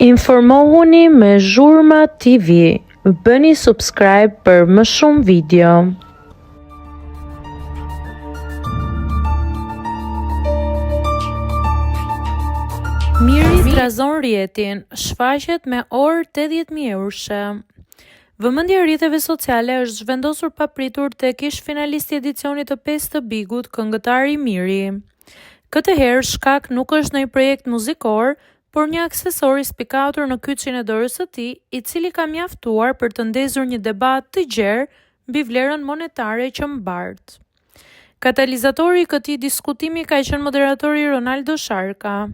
Informohuni me Zhurma TV. Bëni subscribe për më shumë video. Miri trazon rjetin, shfaqet me orë 80.000 euroshe. Vëmendja e rrjeteve sociale është zhvendosur papritur tek ish finalisti i edicionit të 5 të Bigut, këngëtari Miri. Këtë herë shkak nuk është ndonjë projekt muzikor, por një aksesor i spikatur në kyçin e dorës së tij, i cili ka mjaftuar për të ndezur një debat të gjerë mbi vlerën monetare që mbart. Katalizatori i këtij diskutimi ka qenë moderatori Ronaldo Sharka.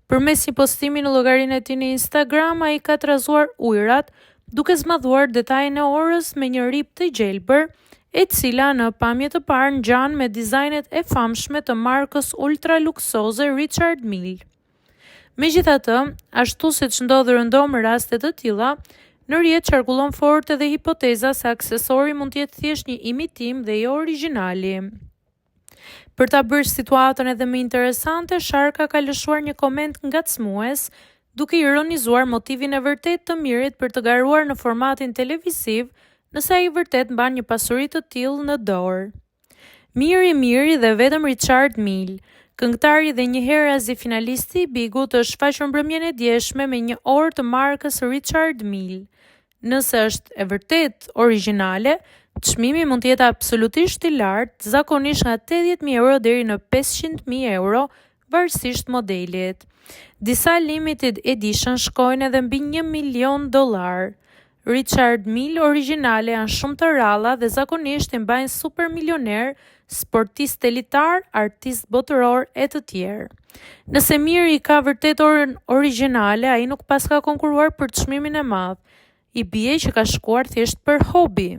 Përmes një postimi në llogarinë e tij në Instagram, ai ka trazuar ujërat, duke zmadhuar detajet e orës me një rip të gjelbër, e cila në pamje të parë ngjan me dizajnet e famshme të markës ultra luksoze Richard Mille. Megjithatë, ashtu siç ndodh rëndom në raste të tilla, në rrjet qarkullon fort edhe hipoteza se aksesori mund të jetë thjesht një imitim dhe jo origjinali. Për ta bërë situatën edhe më interesante, Sharka ka lëshuar një koment ngacmues, duke ironizuar motivin e vërtet të Mirit për të garuar në formatin televiziv, nëse ai vërtet mban një pasuri të tillë në dorë. Miri dhe vetëm Richard Mille, këngëtari dhe njëherë as i finalisti i Bigut, është shfaqur mbrëmjen e djeshme me një orë të markës Richard Mille. Nëse është e vërtet origjinale, çmimi mund të jetë absolutisht i lartë, zakonisht nga 80.000 euro deri në 500.000 euro, varësisht modelit. Disa limited edition shkojnë edhe mbi $1 milion. Richard Mille origjinale janë shumë të rralla dhe zakonisht i mbajnë supermilioner, sportist elitar, artist botëror e të tjerë. Nëse Miri ka vërtet orën origjinale, ai nuk pas ka konkuruar për çmimin e madh. I bie që ka shkuar thjesht për hobi.